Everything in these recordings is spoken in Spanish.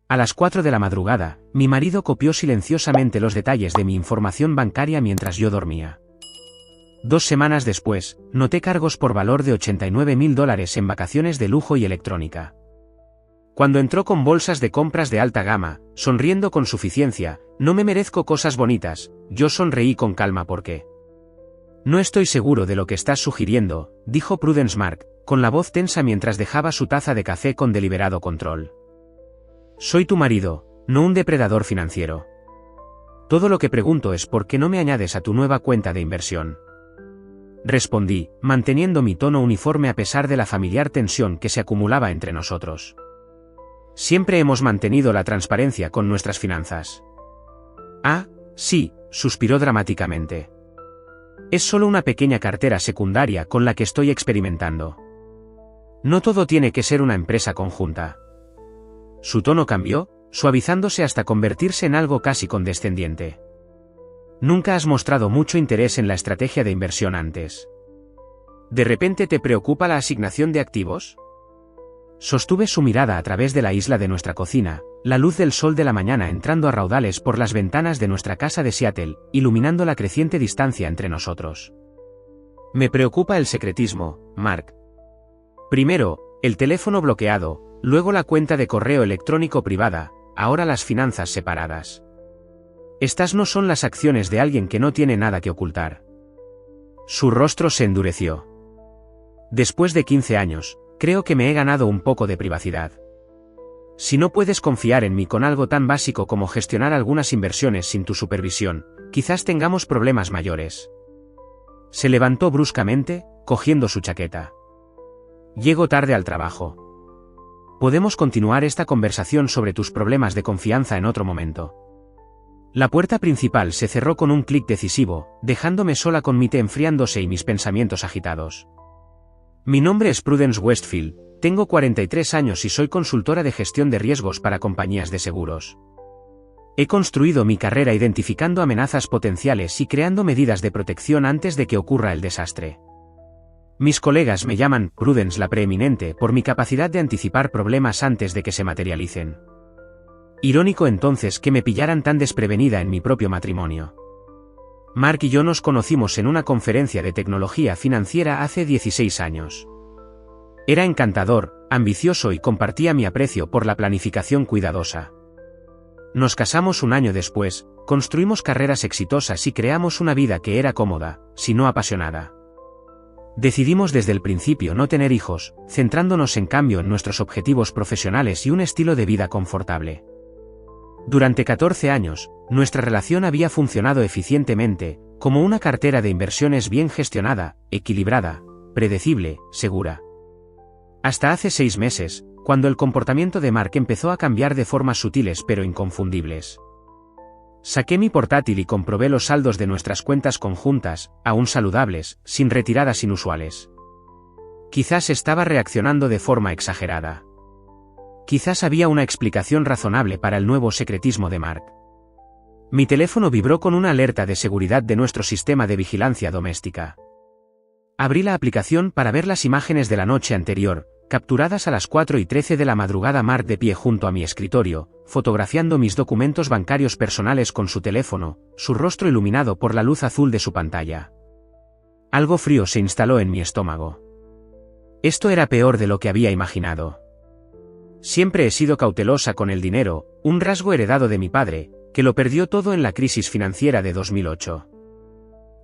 A las 4 de la madrugada, mi marido copió silenciosamente los detalles de mi información bancaria mientras yo dormía. 2 semanas después, noté cargos por valor de $89.000 en vacaciones de lujo y electrónica. Cuando entró con bolsas de compras de alta gama, sonriendo con suficiencia, no me merezco cosas bonitas, yo sonreí con calma porque... No estoy seguro de lo que estás sugiriendo, dijo Prudence Mark, con la voz tensa mientras dejaba su taza de café con deliberado control. Soy tu marido, no un depredador financiero. Todo lo que pregunto es por qué no me añades a tu nueva cuenta de inversión. Respondí, manteniendo mi tono uniforme a pesar de la familiar tensión que se acumulaba entre nosotros. Siempre hemos mantenido la transparencia con nuestras finanzas. Ah, sí, suspiró dramáticamente. Es solo una pequeña cartera secundaria con la que estoy experimentando. No todo tiene que ser una empresa conjunta. Su tono cambió, suavizándose hasta convertirse en algo casi condescendiente. Nunca has mostrado mucho interés en la estrategia de inversión antes. ¿De repente te preocupa la asignación de activos? Sostuve su mirada a través de la isla de nuestra cocina, la luz del sol de la mañana entrando a raudales por las ventanas de nuestra casa de Seattle, iluminando la creciente distancia entre nosotros. Me preocupa el secretismo, Mark. Primero, el teléfono bloqueado, luego la cuenta de correo electrónico privada, ahora las finanzas separadas. Estas no son las acciones de alguien que no tiene nada que ocultar. Su rostro se endureció. Después de 15 años, creo que me he ganado un poco de privacidad. Si no puedes confiar en mí con algo tan básico como gestionar algunas inversiones sin tu supervisión, quizás tengamos problemas mayores. Se levantó bruscamente, cogiendo su chaqueta. Llego tarde al trabajo. Podemos continuar esta conversación sobre tus problemas de confianza en otro momento. La puerta principal se cerró con un clic decisivo, dejándome sola con mi té enfriándose y mis pensamientos agitados. Mi nombre es Prudence Westfield, tengo 43 años y soy consultora de gestión de riesgos para compañías de seguros. He construido mi carrera identificando amenazas potenciales y creando medidas de protección antes de que ocurra el desastre. Mis colegas me llaman Prudence la preeminente por mi capacidad de anticipar problemas antes de que se materialicen. Irónico entonces que me pillaran tan desprevenida en mi propio matrimonio. Mark y yo nos conocimos en una conferencia de tecnología financiera hace 16 años. Era encantador, ambicioso y compartía mi aprecio por la planificación cuidadosa. Nos casamos un año después, construimos carreras exitosas y creamos una vida que era cómoda, si no apasionada. Decidimos desde el principio no tener hijos, centrándonos en cambio en nuestros objetivos profesionales y un estilo de vida confortable. Durante 14 años, nuestra relación había funcionado eficientemente, como una cartera de inversiones bien gestionada, equilibrada, predecible, segura. Hasta hace 6 meses, cuando el comportamiento de Mark empezó a cambiar de formas sutiles pero inconfundibles. Saqué mi portátil y comprobé los saldos de nuestras cuentas conjuntas, aún saludables, sin retiradas inusuales. Quizás estaba reaccionando de forma exagerada. Quizás había una explicación razonable para el nuevo secretismo de Mark. Mi teléfono vibró con una alerta de seguridad de nuestro sistema de vigilancia doméstica. Abrí la aplicación para ver las imágenes de la noche anterior, capturadas a las 4:13 de la madrugada. Mark de pie junto a mi escritorio, fotografiando mis documentos bancarios personales con su teléfono, su rostro iluminado por la luz azul de su pantalla. Algo frío se instaló en mi estómago. Esto era peor de lo que había imaginado. Siempre he sido cautelosa con el dinero, un rasgo heredado de mi padre, que lo perdió todo en la crisis financiera de 2008.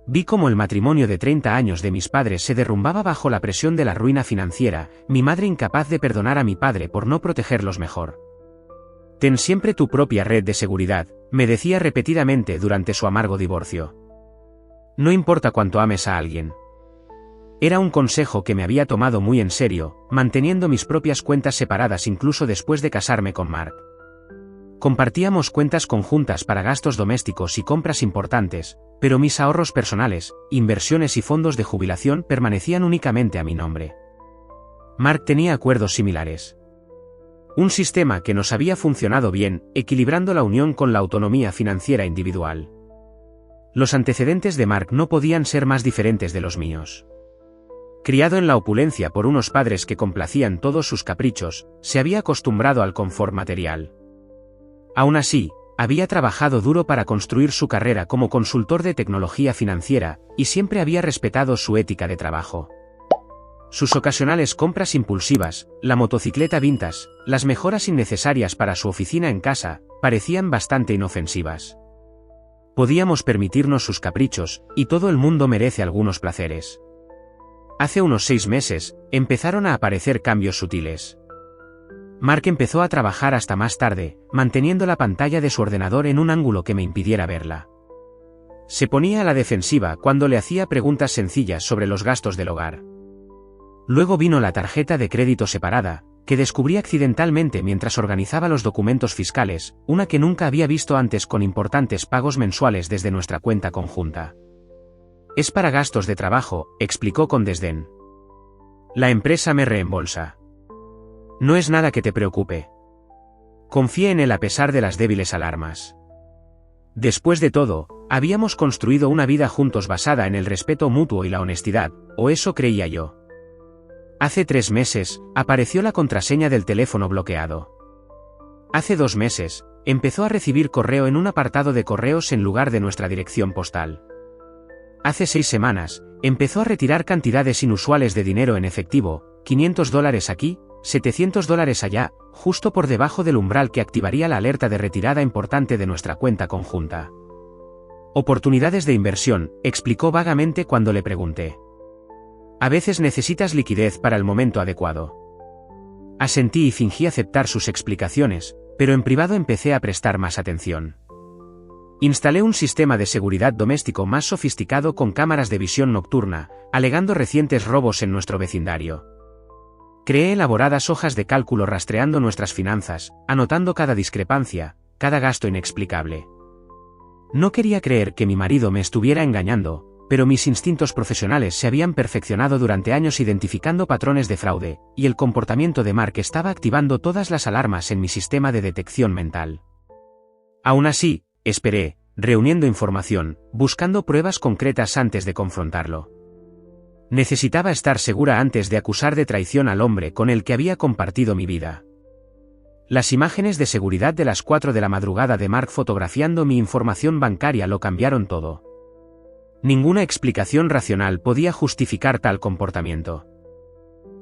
Vi cómo el matrimonio de 30 años de mis padres se derrumbaba bajo la presión de la ruina financiera, mi madre incapaz de perdonar a mi padre por no protegerlos mejor. Ten siempre tu propia red de seguridad, me decía repetidamente durante su amargo divorcio. No importa cuánto ames a alguien. Era un consejo que me había tomado muy en serio, manteniendo mis propias cuentas separadas incluso después de casarme con Mark. Compartíamos cuentas conjuntas para gastos domésticos y compras importantes, pero mis ahorros personales, inversiones y fondos de jubilación permanecían únicamente a mi nombre. Mark tenía acuerdos similares. Un sistema que nos había funcionado bien, equilibrando la unión con la autonomía financiera individual. Los antecedentes de Mark no podían ser más diferentes de los míos. Criado en la opulencia por unos padres que complacían todos sus caprichos, se había acostumbrado al confort material. Aún así, había trabajado duro para construir su carrera como consultor de tecnología financiera, y siempre había respetado su ética de trabajo. Sus ocasionales compras impulsivas, la motocicleta vintage, las mejoras innecesarias para su oficina en casa, parecían bastante inofensivas. Podíamos permitirnos sus caprichos, y todo el mundo merece algunos placeres. Hace unos 6 meses, empezaron a aparecer cambios sutiles. Mark empezó a trabajar hasta más tarde, manteniendo la pantalla de su ordenador en un ángulo que me impidiera verla. Se ponía a la defensiva cuando le hacía preguntas sencillas sobre los gastos del hogar. Luego vino la tarjeta de crédito separada, que descubrí accidentalmente mientras organizaba los documentos fiscales, una que nunca había visto antes con importantes pagos mensuales desde nuestra cuenta conjunta. Es para gastos de trabajo, explicó con desdén. La empresa me reembolsa. No es nada que te preocupe. Confié en él a pesar de las débiles alarmas. Después de todo, habíamos construido una vida juntos basada en el respeto mutuo y la honestidad, o eso creía yo. Hace 3 meses, apareció la contraseña del teléfono bloqueado. Hace 2 meses, empezó a recibir correo en un apartado de correos en lugar de nuestra dirección postal. Hace 6 semanas, empezó a retirar cantidades inusuales de dinero en efectivo, $500 aquí, $700 allá, justo por debajo del umbral que activaría la alerta de retirada importante de nuestra cuenta conjunta. Oportunidades de inversión, explicó vagamente cuando le pregunté. A veces necesitas liquidez para el momento adecuado. Asentí y fingí aceptar sus explicaciones, pero en privado empecé a prestar más atención. Instalé un sistema de seguridad doméstico más sofisticado con cámaras de visión nocturna, alegando recientes robos en nuestro vecindario. Creé elaboradas hojas de cálculo rastreando nuestras finanzas, anotando cada discrepancia, cada gasto inexplicable. No quería creer que mi marido me estuviera engañando, pero mis instintos profesionales se habían perfeccionado durante años identificando patrones de fraude, y el comportamiento de Mark estaba activando todas las alarmas en mi sistema de detección mental. Aún así, esperé, reuniendo información, buscando pruebas concretas antes de confrontarlo. Necesitaba estar segura antes de acusar de traición al hombre con el que había compartido mi vida. Las imágenes de seguridad de las 4 de la madrugada de Mark fotografiando mi información bancaria lo cambiaron todo. Ninguna explicación racional podía justificar tal comportamiento.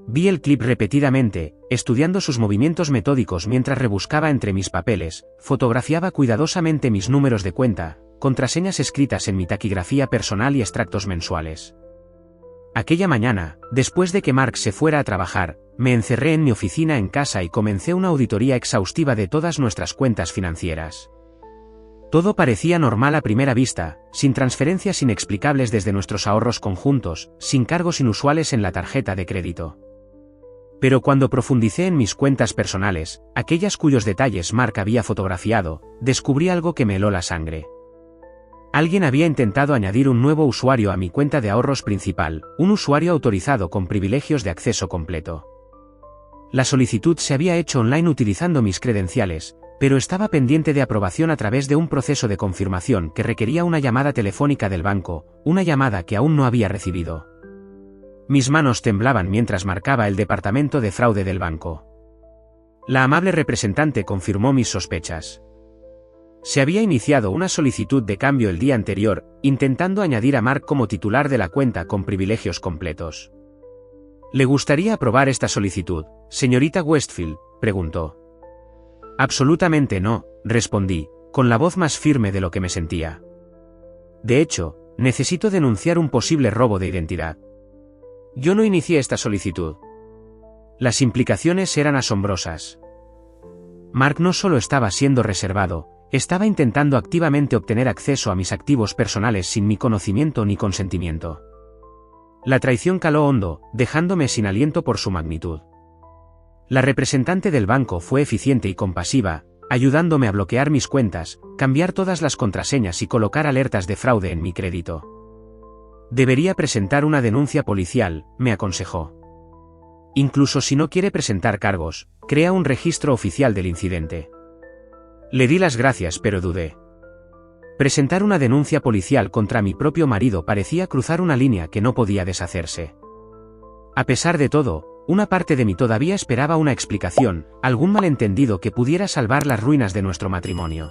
Vi el clip repetidamente, estudiando sus movimientos metódicos mientras rebuscaba entre mis papeles, fotografiaba cuidadosamente mis números de cuenta, contraseñas escritas en mi taquigrafía personal y extractos mensuales. Aquella mañana, después de que Mark se fuera a trabajar, me encerré en mi oficina en casa y comencé una auditoría exhaustiva de todas nuestras cuentas financieras. Todo parecía normal a primera vista, sin transferencias inexplicables desde nuestros ahorros conjuntos, sin cargos inusuales en la tarjeta de crédito. Pero cuando profundicé en mis cuentas personales, aquellas cuyos detalles Mark había fotografiado, descubrí algo que me heló la sangre. Alguien había intentado añadir un nuevo usuario a mi cuenta de ahorros principal, un usuario autorizado con privilegios de acceso completo. La solicitud se había hecho online utilizando mis credenciales, pero estaba pendiente de aprobación a través de un proceso de confirmación que requería una llamada telefónica del banco, una llamada que aún no había recibido. Mis manos temblaban mientras marcaba el departamento de fraude del banco. La amable representante confirmó mis sospechas. Se había iniciado una solicitud de cambio el día anterior, intentando añadir a Mark como titular de la cuenta con privilegios completos. ¿Le gustaría aprobar esta solicitud, señorita Westfield?, preguntó. Absolutamente no, respondí, con la voz más firme de lo que me sentía. De hecho, necesito denunciar un posible robo de identidad. Yo no inicié esta solicitud. Las implicaciones eran asombrosas. Mark no solo estaba siendo reservado, estaba intentando activamente obtener acceso a mis activos personales sin mi conocimiento ni consentimiento. La traición caló hondo, dejándome sin aliento por su magnitud. La representante del banco fue eficiente y compasiva, ayudándome a bloquear mis cuentas, cambiar todas las contraseñas y colocar alertas de fraude en mi crédito. Debería presentar una denuncia policial, me aconsejó. Incluso si no quiere presentar cargos, crea un registro oficial del incidente. Le di las gracias, pero dudé. Presentar una denuncia policial contra mi propio marido parecía cruzar una línea que no podía deshacerse. A pesar de todo, una parte de mí todavía esperaba una explicación, algún malentendido que pudiera salvar las ruinas de nuestro matrimonio.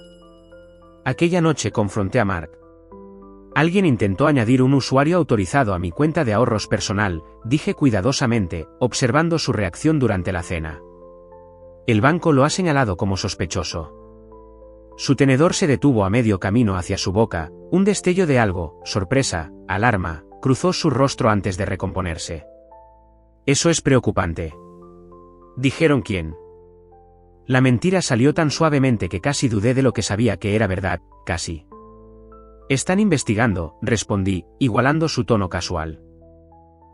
Aquella noche confronté a Mark. Alguien intentó añadir un usuario autorizado a mi cuenta de ahorros personal, dije cuidadosamente, observando su reacción durante la cena. El banco lo ha señalado como sospechoso. Su tenedor se detuvo a medio camino hacia su boca, un destello de algo, sorpresa, alarma, cruzó su rostro antes de recomponerse. Eso es preocupante. ¿Dijeron quién? La mentira salió tan suavemente que casi dudé de lo que sabía que era verdad, casi. Están investigando, respondí, igualando su tono casual.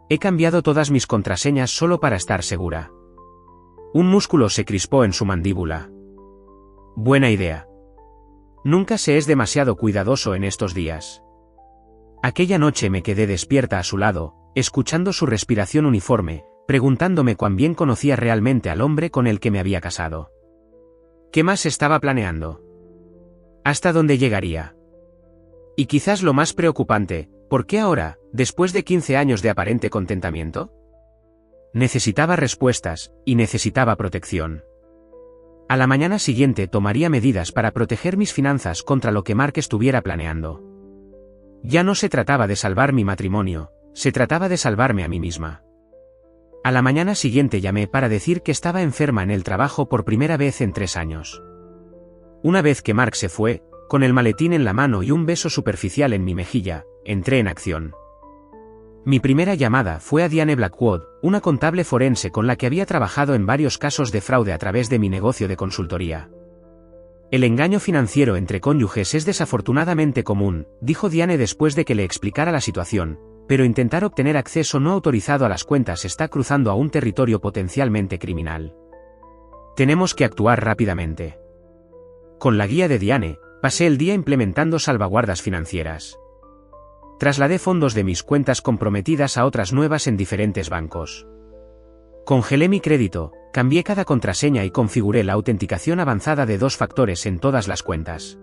He cambiado todas mis contraseñas solo para estar segura. Un músculo se crispó en su mandíbula. Buena idea. Nunca se es demasiado cuidadoso en estos días. Aquella noche me quedé despierta a su lado, escuchando su respiración uniforme, preguntándome cuán bien conocía realmente al hombre con el que me había casado. ¿Qué más estaba planeando? ¿Hasta dónde llegaría? Y quizás lo más preocupante, ¿por qué ahora, después de 15 años de aparente contentamiento? Necesitaba respuestas, y necesitaba protección. A la mañana siguiente tomaría medidas para proteger mis finanzas contra lo que Mark estuviera planeando. Ya no se trataba de salvar mi matrimonio, se trataba de salvarme a mí misma. A la mañana siguiente llamé para decir que estaba enferma en el trabajo por primera vez en 3 años. Una vez que Mark se fue, con el maletín en la mano y un beso superficial en mi mejilla, entré en acción. Mi primera llamada fue a Diane Blackwood, una contable forense con la que había trabajado en varios casos de fraude a través de mi negocio de consultoría. El engaño financiero entre cónyuges es desafortunadamente común, dijo Diane después de que le explicara la situación, pero intentar obtener acceso no autorizado a las cuentas está cruzando a un territorio potencialmente criminal. Tenemos que actuar rápidamente. Con la guía de Diane, pasé el día implementando salvaguardas financieras. Trasladé fondos de mis cuentas comprometidas a otras nuevas en diferentes bancos. Congelé mi crédito, cambié cada contraseña y configuré la autenticación avanzada de 2 factores en todas las cuentas.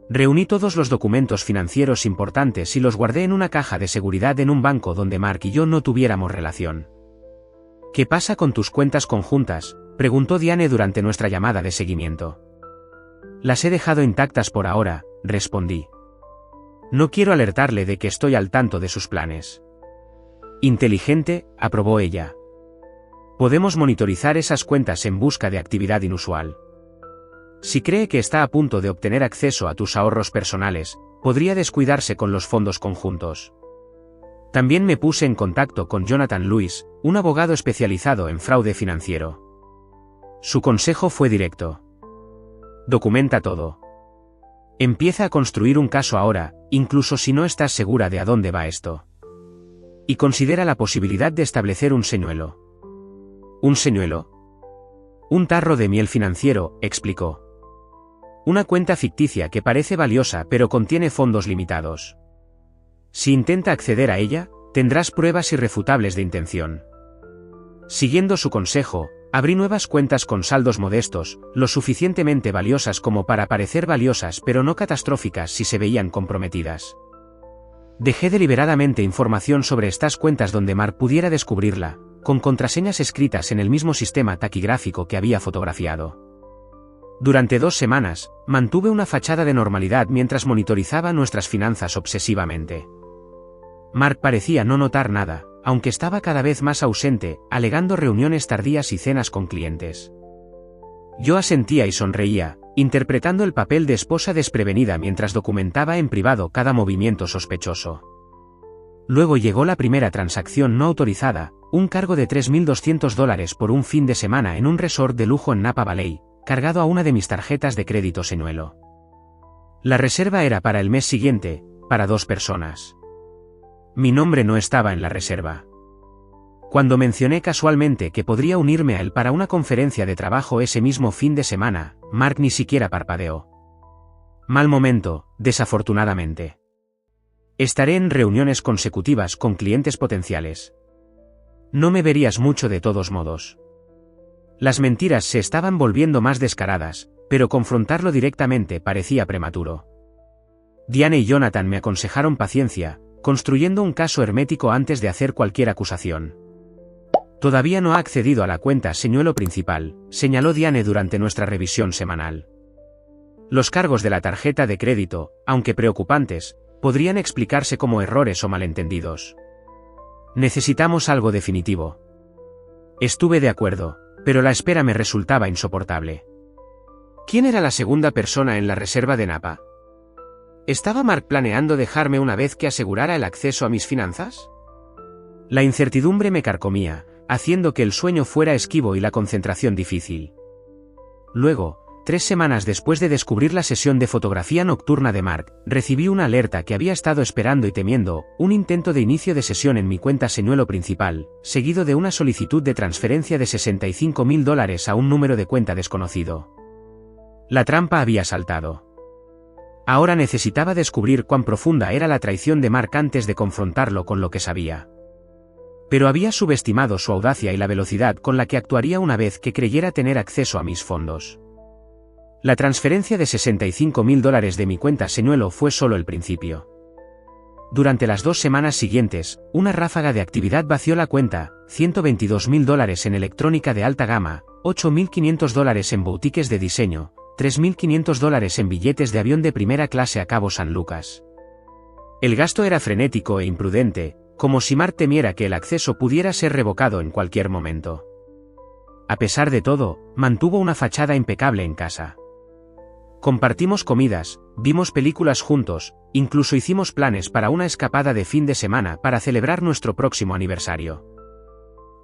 Reuní todos los documentos financieros importantes y los guardé en una caja de seguridad en un banco donde Mark y yo no tuviéramos relación. ¿Qué pasa con tus cuentas conjuntas?, preguntó Diane durante nuestra llamada de seguimiento. Las he dejado intactas por ahora, respondí. No quiero alertarle de que estoy al tanto de sus planes. Inteligente, aprobó ella. Podemos monitorizar esas cuentas en busca de actividad inusual. Si cree que está a punto de obtener acceso a tus ahorros personales, podría descuidarse con los fondos conjuntos. También me puse en contacto con Jonathan Lewis, un abogado especializado en fraude financiero. Su consejo fue directo. Documenta todo. Empieza a construir un caso ahora, incluso si no estás segura de a dónde va esto. Y considera la posibilidad de establecer un señuelo. ¿Un señuelo? Un tarro de miel financiero, explicó. Una cuenta ficticia que parece valiosa pero contiene fondos limitados. Si intenta acceder a ella, tendrás pruebas irrefutables de intención. Siguiendo su consejo, abrí nuevas cuentas con saldos modestos, lo suficientemente valiosas como para parecer valiosas pero no catastróficas si se veían comprometidas. Dejé deliberadamente información sobre estas cuentas donde Mark pudiera descubrirla, con contraseñas escritas en el mismo sistema taquigráfico que había fotografiado. Durante 2 semanas, mantuve una fachada de normalidad mientras monitorizaba nuestras finanzas obsesivamente. Mark parecía no notar nada, aunque estaba cada vez más ausente, alegando reuniones tardías y cenas con clientes. Yo asentía y sonreía, interpretando el papel de esposa desprevenida mientras documentaba en privado cada movimiento sospechoso. Luego llegó la primera transacción no autorizada, un cargo de $3.200 por un fin de semana en un resort de lujo en Napa Valley, cargado a una de mis tarjetas de crédito señuelo. La reserva era para el mes siguiente, para 2 personas. Mi nombre no estaba en la reserva. Cuando mencioné casualmente que podría unirme a él para una conferencia de trabajo ese mismo fin de semana, Mark ni siquiera parpadeó. Mal momento, desafortunadamente. Estaré en reuniones consecutivas con clientes potenciales. No me verías mucho de todos modos. Las mentiras se estaban volviendo más descaradas, pero confrontarlo directamente parecía prematuro. Diane y Jonathan me aconsejaron paciencia, construyendo un caso hermético antes de hacer cualquier acusación. Todavía no ha accedido a la cuenta señuelo principal, señaló Diane durante nuestra revisión semanal. Los cargos de la tarjeta de crédito, aunque preocupantes, podrían explicarse como errores o malentendidos. Necesitamos algo definitivo. Estuve de acuerdo, pero la espera me resultaba insoportable. ¿Quién era la segunda persona en la reserva de Napa? ¿Estaba Mark planeando dejarme una vez que asegurara el acceso a mis finanzas? La incertidumbre me carcomía, haciendo que el sueño fuera esquivo y la concentración difícil. Luego, 3 semanas después de descubrir la sesión de fotografía nocturna de Mark, recibí una alerta que había estado esperando y temiendo, un intento de inicio de sesión en mi cuenta señuelo principal, seguido de una solicitud de transferencia de $65.000 a un número de cuenta desconocido. La trampa había saltado. Ahora necesitaba descubrir cuán profunda era la traición de Mark antes de confrontarlo con lo que sabía. Pero había subestimado su audacia y la velocidad con la que actuaría una vez que creyera tener acceso a mis fondos. La transferencia de $65.000 de mi cuenta señuelo fue solo el principio. Durante las 2 semanas siguientes, una ráfaga de actividad vació la cuenta, $122.000 en electrónica de alta gama, $8.500 en boutiques de diseño, $3.500 en billetes de avión de primera clase a Cabo San Lucas. El gasto era frenético e imprudente, como si Mark temiera que el acceso pudiera ser revocado en cualquier momento. A pesar de todo, mantuvo una fachada impecable en casa. Compartimos comidas, vimos películas juntos, incluso hicimos planes para una escapada de fin de semana para celebrar nuestro próximo aniversario.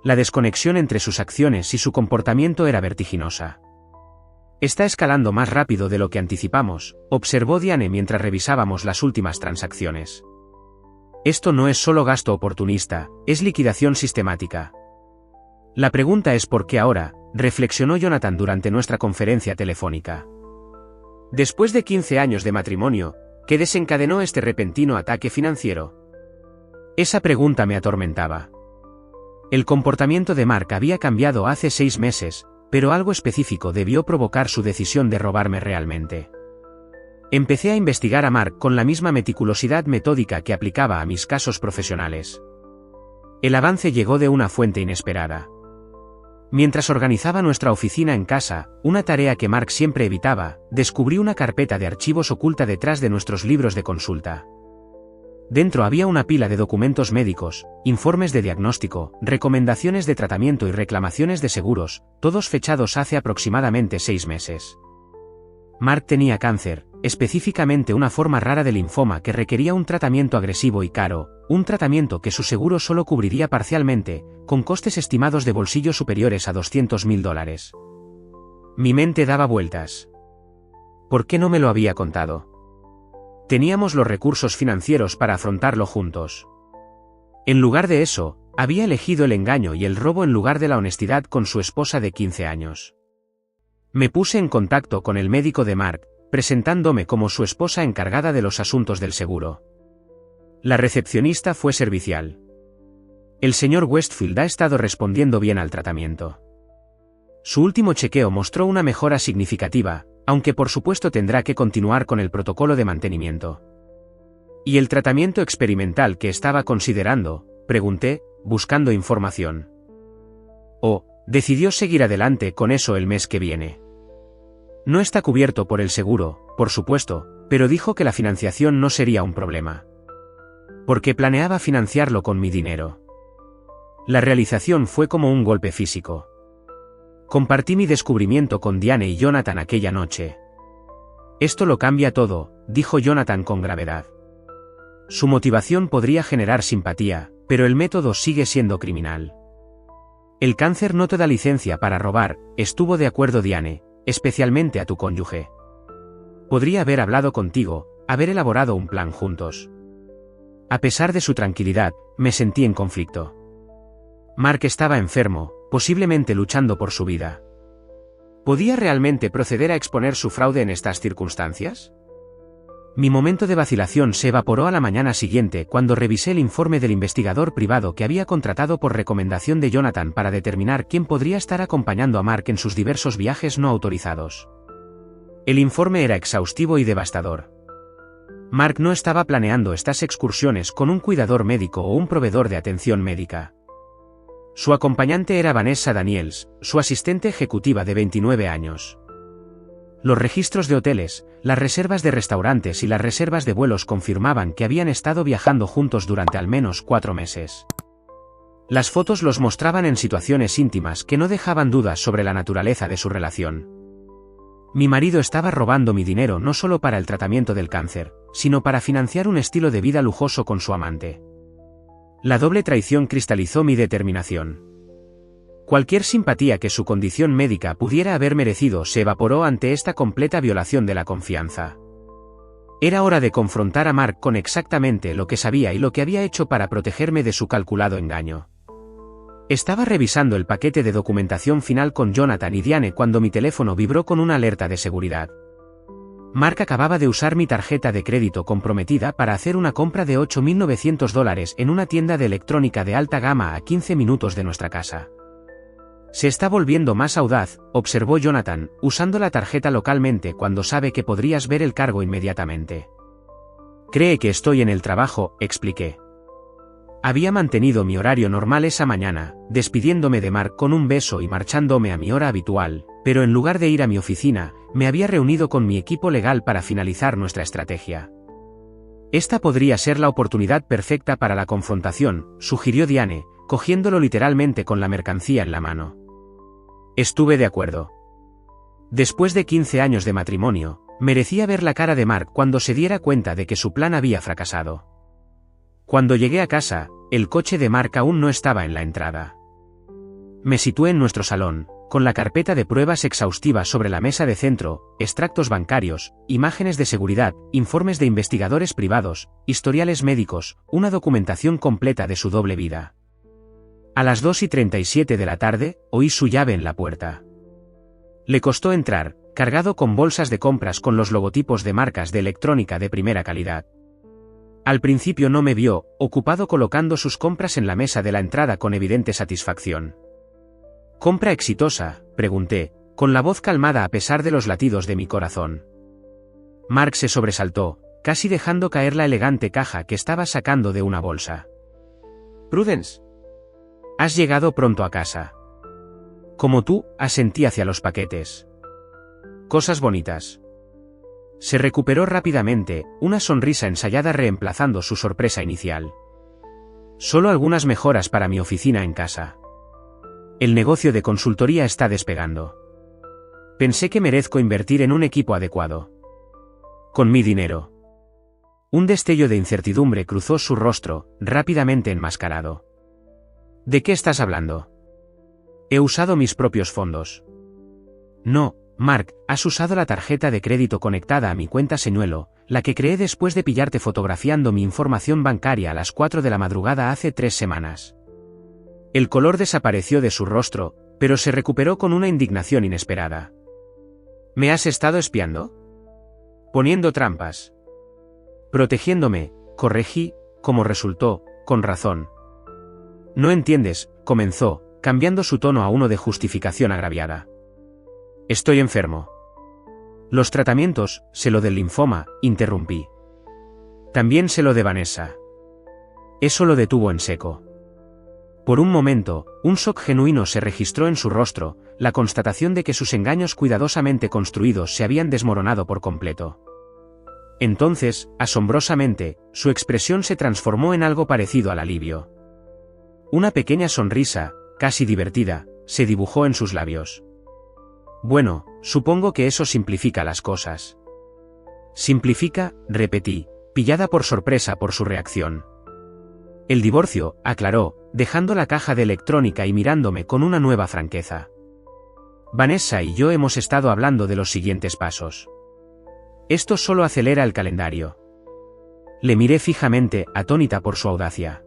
La desconexión entre sus acciones y su comportamiento era vertiginosa. Está escalando más rápido de lo que anticipamos, observó Diane mientras revisábamos las últimas transacciones. Esto no es solo gasto oportunista, es liquidación sistemática. La pregunta es por qué ahora, reflexionó Jonathan durante nuestra conferencia telefónica. Después de 15 años de matrimonio, ¿qué desencadenó este repentino ataque financiero? Esa pregunta me atormentaba. El comportamiento de Mark había cambiado hace 6 meses, pero algo específico debió provocar su decisión de robarme realmente. Empecé a investigar a Mark con la misma meticulosidad metódica que aplicaba a mis casos profesionales. El avance llegó de una fuente inesperada. Mientras organizaba nuestra oficina en casa, una tarea que Mark siempre evitaba, descubrí una carpeta de archivos oculta detrás de nuestros libros de consulta. Dentro había una pila de documentos médicos, informes de diagnóstico, recomendaciones de tratamiento y reclamaciones de seguros, todos fechados hace aproximadamente 6 meses. Mark tenía cáncer, específicamente una forma rara de linfoma que requería un tratamiento agresivo y caro, un tratamiento que su seguro solo cubriría parcialmente, con costes estimados de bolsillo superiores a $200.000. Mi mente daba vueltas. ¿Por qué no me lo había contado? Teníamos los recursos financieros para afrontarlo juntos. En lugar de eso, había elegido el engaño y el robo en lugar de la honestidad con su esposa de 15 años. Me puse en contacto con el médico de Mark, presentándome como su esposa encargada de los asuntos del seguro. La recepcionista fue servicial. El señor Westfield ha estado respondiendo bien al tratamiento. Su último chequeo mostró una mejora significativa, aunque por supuesto tendrá que continuar con el protocolo de mantenimiento. ¿Y el tratamiento experimental que estaba considerando?, pregunté, buscando información. Oh, decidió seguir adelante con eso el mes que viene. No está cubierto por el seguro, por supuesto, pero dijo que la financiación no sería un problema. Porque planeaba financiarlo con mi dinero. La realización fue como un golpe físico. Compartí mi descubrimiento con Diane y Jonathan aquella noche. Esto lo cambia todo, dijo Jonathan con gravedad. Su motivación podría generar simpatía, pero el método sigue siendo criminal. El cáncer no te da licencia para robar, estuvo de acuerdo Diane, especialmente a tu cónyuge. Podría haber hablado contigo, haber elaborado un plan juntos. A pesar de su tranquilidad, me sentí en conflicto. Mark estaba enfermo, posiblemente luchando por su vida. ¿Podía realmente proceder a exponer su fraude en estas circunstancias? Mi momento de vacilación se evaporó a la mañana siguiente cuando revisé el informe del investigador privado que había contratado por recomendación de Jonathan para determinar quién podría estar acompañando a Mark en sus diversos viajes no autorizados. El informe era exhaustivo y devastador. Mark no estaba planeando estas excursiones con un cuidador médico o un proveedor de atención médica. Su acompañante era Vanessa Daniels, su asistente ejecutiva de 29 años. Los registros de hoteles, las reservas de restaurantes y las reservas de vuelos confirmaban que habían estado viajando juntos durante al menos 4 meses. Las fotos los mostraban en situaciones íntimas que no dejaban dudas sobre la naturaleza de su relación. Mi marido estaba robando mi dinero no solo para el tratamiento del cáncer, sino para financiar un estilo de vida lujoso con su amante. La doble traición cristalizó mi determinación. Cualquier simpatía que su condición médica pudiera haber merecido se evaporó ante esta completa violación de la confianza. Era hora de confrontar a Mark con exactamente lo que sabía y lo que había hecho para protegerme de su calculado engaño. Estaba revisando el paquete de documentación final con Jonathan y Diane cuando mi teléfono vibró con una alerta de seguridad. Mark acababa de usar mi tarjeta de crédito comprometida para hacer una compra de $8.900 en una tienda de electrónica de alta gama a 15 minutos de nuestra casa. Se está volviendo más audaz, observó Jonathan, usando la tarjeta localmente cuando sabe que podrías ver el cargo inmediatamente. Cree que estoy en el trabajo, expliqué. Había mantenido mi horario normal esa mañana, despidiéndome de Mark con un beso y marchándome a mi hora habitual, pero en lugar de ir a mi oficina, me había reunido con mi equipo legal para finalizar nuestra estrategia. Esta podría ser la oportunidad perfecta para la confrontación, sugirió Diane, cogiéndolo literalmente con la mercancía en la mano. Estuve de acuerdo. Después de 15 años de matrimonio, merecía ver la cara de Mark cuando se diera cuenta de que su plan había fracasado. Cuando llegué a casa, el coche de Mark aún no estaba en la entrada. Me situé en nuestro salón, con la carpeta de pruebas exhaustiva sobre la mesa de centro, extractos bancarios, imágenes de seguridad, informes de investigadores privados, historiales médicos, una documentación completa de su doble vida. A las 2:37 de la tarde, oí su llave en la puerta. Le costó entrar, cargado con bolsas de compras con los logotipos de marcas de electrónica de primera calidad. Al principio no me vio, ocupado colocando sus compras en la mesa de la entrada con evidente satisfacción. ¿Compra exitosa?, pregunté, con la voz calmada a pesar de los latidos de mi corazón. Mark se sobresaltó, casi dejando caer la elegante caja que estaba sacando de una bolsa. «Prudence. Has llegado pronto a casa. Como tú, asentí hacia los paquetes. Cosas bonitas». Se recuperó rápidamente, una sonrisa ensayada reemplazando su sorpresa inicial. «Solo algunas mejoras para mi oficina en casa. El negocio de consultoría está despegando. Pensé que merezco invertir en un equipo adecuado. Con mi dinero». Un destello de incertidumbre cruzó su rostro, rápidamente enmascarado. ¿De qué estás hablando? He usado mis propios fondos. No, Mark, has usado la tarjeta de crédito conectada a mi cuenta señuelo, la que creé después de pillarte fotografiando mi información bancaria a las 4 de la madrugada hace 3 semanas. El color desapareció de su rostro, pero se recuperó con una indignación inesperada. ¿Me has estado espiando? Poniendo trampas. Protegiéndome, corregí, como resultó, con razón. No entiendes, comenzó, cambiando su tono a uno de justificación agraviada. Estoy enfermo. Los tratamientos, sé lo del linfoma, interrumpí. También sé lo de Vanessa. Eso lo detuvo en seco. Por un momento, un shock genuino se registró en su rostro, la constatación de que sus engaños cuidadosamente construidos se habían desmoronado por completo. Entonces, asombrosamente, su expresión se transformó en algo parecido al alivio. Una pequeña sonrisa, casi divertida, se dibujó en sus labios. Bueno, supongo que eso simplifica las cosas. Simplifica, repetí, pillada por sorpresa por su reacción. El divorcio, aclaró, dejando la caja de electrónica y mirándome con una nueva franqueza. Vanessa y yo hemos estado hablando de los siguientes pasos. Esto solo acelera el calendario. Le miré fijamente, atónita por su audacia.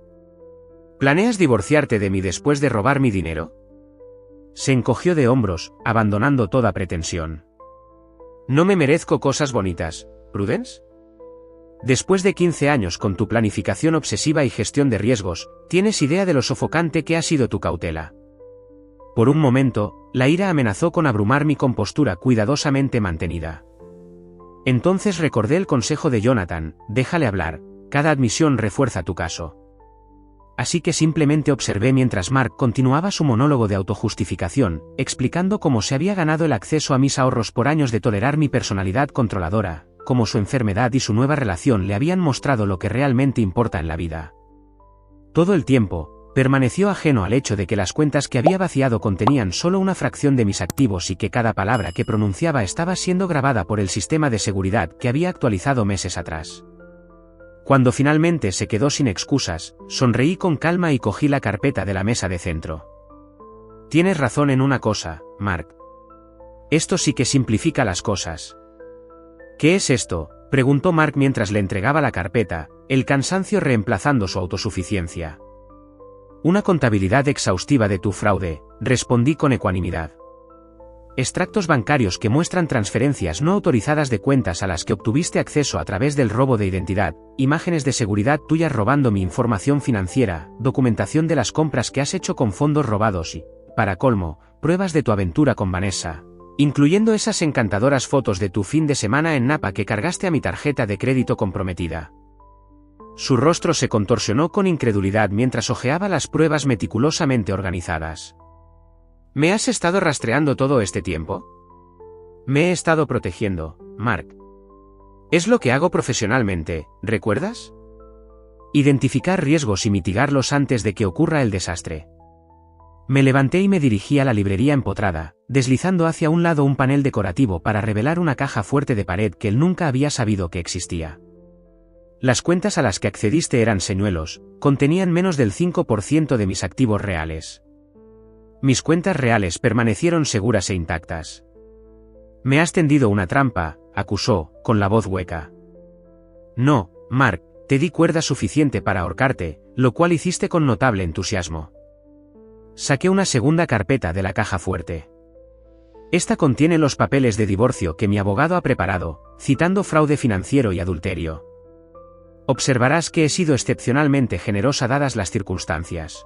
¿Planeas divorciarte de mí después de robar mi dinero? Se encogió de hombros, abandonando toda pretensión. No me merezco cosas bonitas, ¿Prudence? Después de 15 años con tu planificación obsesiva y gestión de riesgos, ¿tienes idea de lo sofocante que ha sido tu cautela? Por un momento, la ira amenazó con abrumar mi compostura cuidadosamente mantenida. Entonces recordé el consejo de Jonathan, déjale hablar, cada admisión refuerza tu caso. así que simplemente observé mientras Mark continuaba su monólogo de autojustificación, explicando cómo se había ganado el acceso a mis ahorros por años de tolerar mi personalidad controladora, cómo su enfermedad y su nueva relación le habían mostrado lo que realmente importa en la vida. Todo el tiempo, permaneció ajeno al hecho de que las cuentas que había vaciado contenían solo una fracción de mis activos y que cada palabra que pronunciaba estaba siendo grabada por el sistema de seguridad que había actualizado meses atrás. Cuando finalmente se quedó sin excusas, sonreí con calma y cogí la carpeta de la mesa de centro. Tienes razón en una cosa, Mark. Esto sí que simplifica las cosas. ¿Qué es esto?, preguntó Mark mientras le entregaba la carpeta, el cansancio reemplazando su autosuficiencia. Una contabilidad exhaustiva de tu fraude, respondí con ecuanimidad. Extractos bancarios que muestran transferencias no autorizadas de cuentas a las que obtuviste acceso a través del robo de identidad, imágenes de seguridad tuyas robando mi información financiera, documentación de las compras que has hecho con fondos robados y, para colmo, pruebas de tu aventura con Vanessa, incluyendo esas encantadoras fotos de tu fin de semana en Napa que cargaste a mi tarjeta de crédito comprometida. Su rostro se contorsionó con incredulidad mientras hojeaba las pruebas meticulosamente organizadas. ¿Me has estado rastreando todo este tiempo? Me he estado protegiendo, Mark. Es lo que hago profesionalmente, ¿recuerdas? Identificar riesgos y mitigarlos antes de que ocurra el desastre. Me levanté y me dirigí a la librería empotrada, deslizando hacia un lado un panel decorativo para revelar una caja fuerte de pared que él nunca había sabido que existía. Las cuentas a las que accediste eran señuelos, contenían menos del 5% de mis activos reales. Mis cuentas reales permanecieron seguras e intactas. Me has tendido una trampa, acusó, con la voz hueca. No, Mark, te di cuerda suficiente para ahorcarte, lo cual hiciste con notable entusiasmo. Saqué una segunda carpeta de la caja fuerte. Esta contiene los papeles de divorcio que mi abogado ha preparado, citando fraude financiero y adulterio. Observarás que he sido excepcionalmente generosa dadas las circunstancias.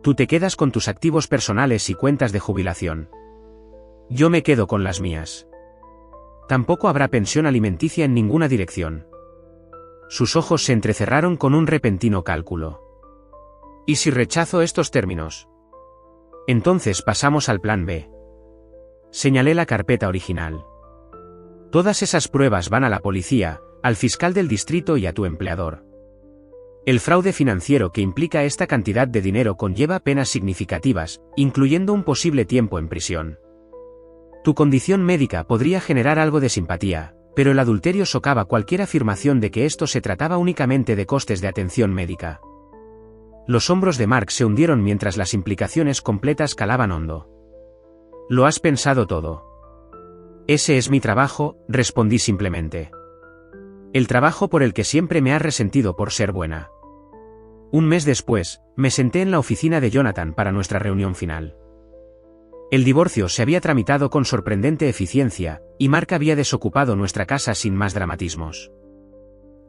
Tú te quedas con tus activos personales y cuentas de jubilación. Yo me quedo con las mías. Tampoco habrá pensión alimenticia en ninguna dirección. Sus ojos se entrecerraron con un repentino cálculo. ¿Y si rechazo estos términos? Entonces pasamos al plan B. Señalé la carpeta original. Todas esas pruebas van a la policía, al fiscal del distrito y a tu empleador. El fraude financiero que implica esta cantidad de dinero conlleva penas significativas, incluyendo un posible tiempo en prisión. Tu condición médica podría generar algo de simpatía, pero el adulterio socava cualquier afirmación de que esto se trataba únicamente de costes de atención médica. Los hombros de Mark se hundieron mientras las implicaciones completas calaban hondo. Lo has pensado todo. Ese es mi trabajo, respondí simplemente. El trabajo por el que siempre me has resentido por ser buena. Un mes después, me senté en la oficina de Jonathan para nuestra reunión final. El divorcio se había tramitado con sorprendente eficiencia, y Mark había desocupado nuestra casa sin más dramatismos.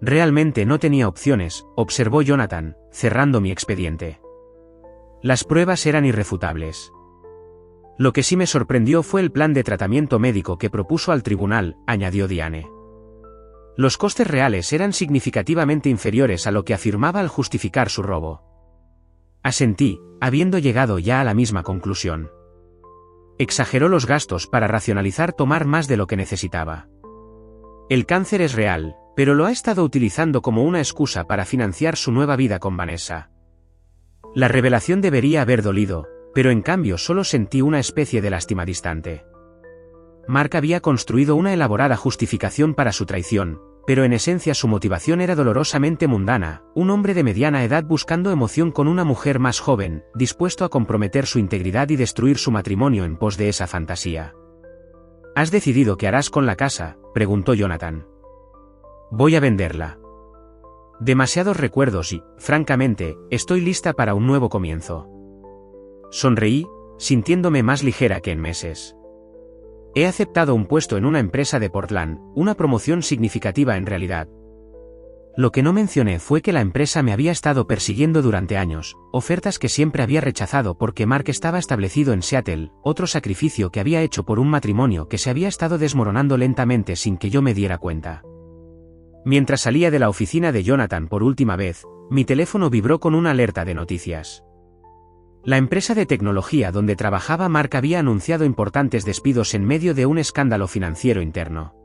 Realmente no tenía opciones, observó Jonathan, cerrando mi expediente. Las pruebas eran irrefutables. Lo que sí me sorprendió fue el plan de tratamiento médico que propuso al tribunal, añadió Diane. Los costes reales eran significativamente inferiores a lo que afirmaba al justificar su robo. Asentí, habiendo llegado ya a la misma conclusión. Exageró los gastos para racionalizar tomar más de lo que necesitaba. El cáncer es real, pero lo ha estado utilizando como una excusa para financiar su nueva vida con Vanessa. La revelación debería haber dolido, pero en cambio solo sentí una especie de lástima distante. Mark había construido una elaborada justificación para su traición, pero en esencia su motivación era dolorosamente mundana, un hombre de mediana edad buscando emoción con una mujer más joven, dispuesto a comprometer su integridad y destruir su matrimonio en pos de esa fantasía. ¿Has decidido qué harás con la casa?, preguntó Jonathan. Voy a venderla. Demasiados recuerdos y, francamente, estoy lista para un nuevo comienzo. Sonreí, sintiéndome más ligera que en meses. He aceptado un puesto en una empresa de Portland, una promoción significativa en realidad. Lo que no mencioné fue que la empresa me había estado persiguiendo durante años, ofertas que siempre había rechazado porque Mark estaba establecido en Seattle, otro sacrificio que había hecho por un matrimonio que se había estado desmoronando lentamente sin que yo me diera cuenta. Mientras salía de la oficina de Jonathan por última vez, mi teléfono vibró con una alerta de noticias. La empresa de tecnología donde trabajaba Mark había anunciado importantes despidos en medio de un escándalo financiero interno.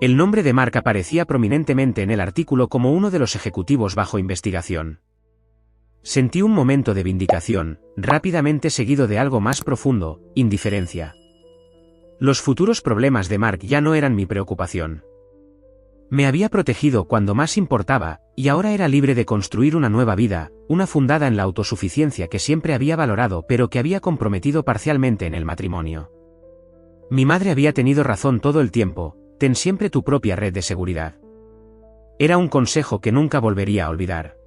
El nombre de Mark aparecía prominentemente en el artículo como uno de los ejecutivos bajo investigación. Sentí un momento de vindicación, rápidamente seguido de algo más profundo, indiferencia. Los futuros problemas de Mark ya no eran mi preocupación. Me había protegido cuando más importaba, y ahora era libre de construir una nueva vida, una fundada en la autosuficiencia que siempre había valorado pero que había comprometido parcialmente en el matrimonio. Mi madre había tenido razón todo el tiempo: ten siempre tu propia red de seguridad. Era un consejo que nunca volvería a olvidar.